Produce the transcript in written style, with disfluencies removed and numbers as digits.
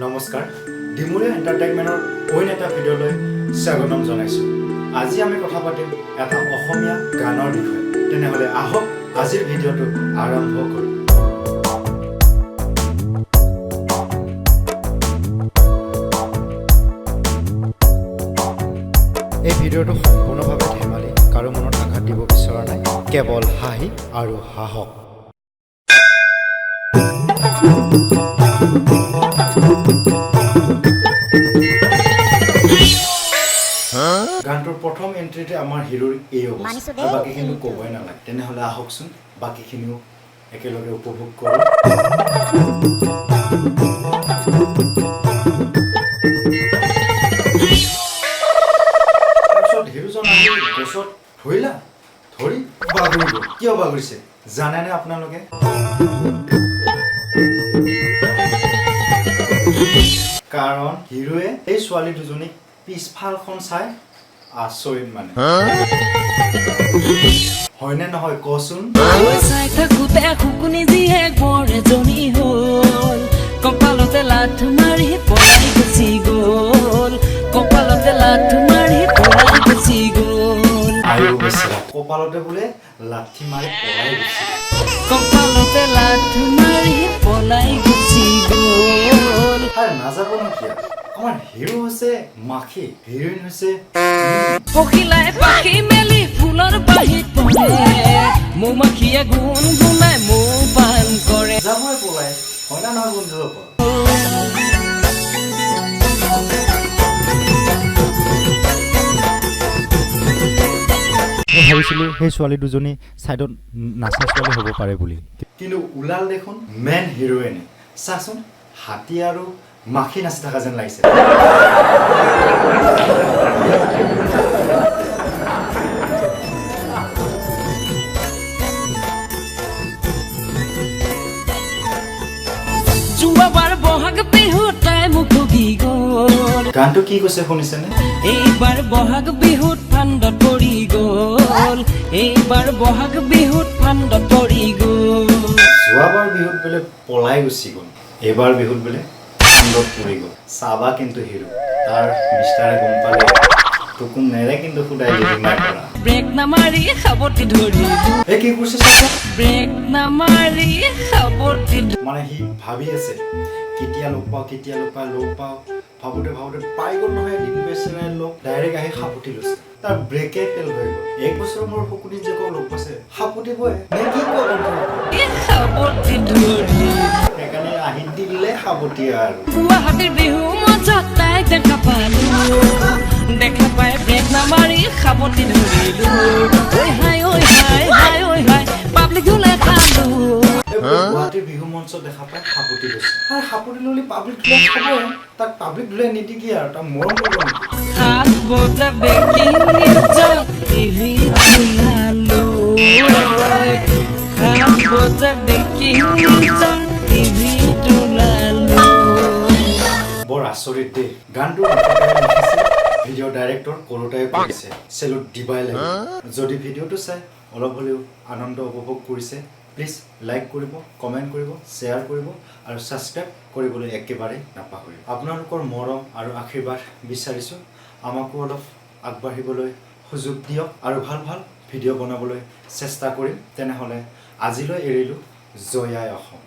নমস্কাৰ ডিমুৰীয়া এণ্টাৰটেইনমেণ্টৰ অইন এটা ভিডিঅ'লৈ স্বাগতম জনাইছোঁ। আজি আমি কথা পাতিম এটা অসমীয়া গানৰ বিষয়ে। তেনেহ'লে আহক আজিৰ ভিডিঅ'টো আৰম্ভ কৰোঁ। এই ভিডিঅ'টো সম্পূৰ্ণভাৱে ধেমালি, কাৰো মনত আঘাত দিব বিচৰা নাই, কেৱল হাঁহি আৰু সাহস। গানটোৰ প্ৰথম এণ্ট্ৰিতে আমাৰ হিৰোৰ এই অৱস্থা, বাকীখিনি ক'বই নালাগে। তেনেহ'লে আহকচোন বাকীখিনিও একেলগে উপভোগ কৰোঁ। তাৰপিছত হিৰোজন আহি গছত ধৰিলা, ধৰি বাগৰিব। কিয় বাগৰিছে জানেনে আপোনালোকে? কাৰণ হিৰোৱে এই ছোৱালী দুজনীক পিছফালখন চাই আচৰিত মানে। হয়নে নহয় কচোন? চাই থাকোতে শুকুনি যিহে বৰ এজনী হ'ল, কপালতে লাথ মাৰি পলাই গুচি গ'ল, কপালতে লাথ মাৰি পলাই গুচি গ'ল, আয়ো বেচেৰা, কপালতে বোলে লাঠি মাৰি পলাই গৈছে। কপালতে লাথ মাৰি পলাই গুচি গ'ল। আৰে নাযাবনো কিয়? আমাৰ হিৰো হৈছে মাখি, হিৰোইন হৈছে পখিলাই পাখি মেলি ফুলৰ বাহিত পৰে, মৌমাখিয়ে গুণ গুণাই মৌ পান কৰে। যাবই পলাই, হয় না নহয় বন্ধুসকল? মই ভাবিছিলোঁ সেই ছোৱালী দুজনী ছাইডত নাচা ছোৱালী হ'ব পাৰে বুলি, কিন্তু ওলাল দেখোন মেইন হিৰোইনে। চাচোন, হাতী আৰু মাখি নাচি থকা যেন লাগিছে। যোৱাবাৰ বহাগ বিহু তাই মোক ভুগি গ'ল, গানটো কি কৈছে শুনিছেনে? এইবাৰ বহাগ বিহুত ফান্দত পৰি গ'ল, এইবাৰ বহাগ বিহুত ফান্দত পৰি গ'ল। যোৱাবাৰ বিহুত বোলে পলাই গুচি গ'ল, এইবাৰ বিহুত বোলে ফান্দত পৰি গ'ল। চাবা কিন্তু হিৰো, তাৰ মিষ্টাৰে গম পালে তোকো নেৰে কিন্তু সুদাই লিভিং নাই কৰা। ব্ৰেক নামাৰি সাৱটি ধৰিলো, এই কি কৰিছে চাচোন? ব্ৰেক নামাৰি সাৱটি মানে সি ভাবি আছে কেতিয়া লগ পাওঁ, কেতিয়া লগ পাওঁ, ভাবোতে ভাবোতে পাই গ'ল নহয় এদিন বেচেৰাই লগ। ডাইৰেক্ট আহি সাপতি লৈছে, তাৰ ব্ৰেকে ফেল হৈ গ'ল। এক বছৰ মোৰ শকুনি যে কওঁ লগ পাইছে, সাপতিবই নে কি কয়? সাৱটি ধৰিলো, সেইকাৰণে আহি দিলে সাপতি আৰু। গুৱাহাটীৰ বিহু মঞ্চত তাইক দেখা পালো, দেখা পাই ব্ৰেক নামাৰি সাৱটি ধৰিলো, ঐ হাই ঐ হাই হাই ঐ হাই পাব্লিক ধুলাই খালো। গুৱাহাটীৰ বিহু মঞ্চত দেখা পাই সাপতি লৈছে, আৰু সাপতি ল'লে পাব্লিক ধুলাই খাবই। তাক পাব্লিক ধুলাই নিদি কি আৰু তাক মৰম কৰিব নেকি? হাত বজাবে কি নিজৰ টিভি চলালো, হাত বজাবে কি নিজৰ টিভি চলালো। বৰ আচৰিত দেই। গানটো ভিডিঅ' ডাইৰেক্টৰ কৰোতাই কৰিছে, চেলুট দিবাই লাগে। যদি ভিডিঅ'টো চাই অলপ হ'লেও আনন্দ উপভোগ কৰিছে, প্লিজ লাইক কৰিব, কমেণ্ট কৰিব, শ্বেয়াৰ কৰিব আৰু ছাবস্ক্ৰাইব কৰিবলৈ একেবাৰে নাপাহৰিব। আপোনালোকৰ মৰম আৰু আশীৰ্বাদ বিচাৰিছোঁ। আমাকো অলপ আগবাঢ়িবলৈ সুযোগ দিয়ক আৰু ভাল ভাল ভিডিঅ' বনাবলৈ চেষ্টা কৰিম। তেনেহ'লে আজিলৈ এৰিলোঁ। জয় আই অসম।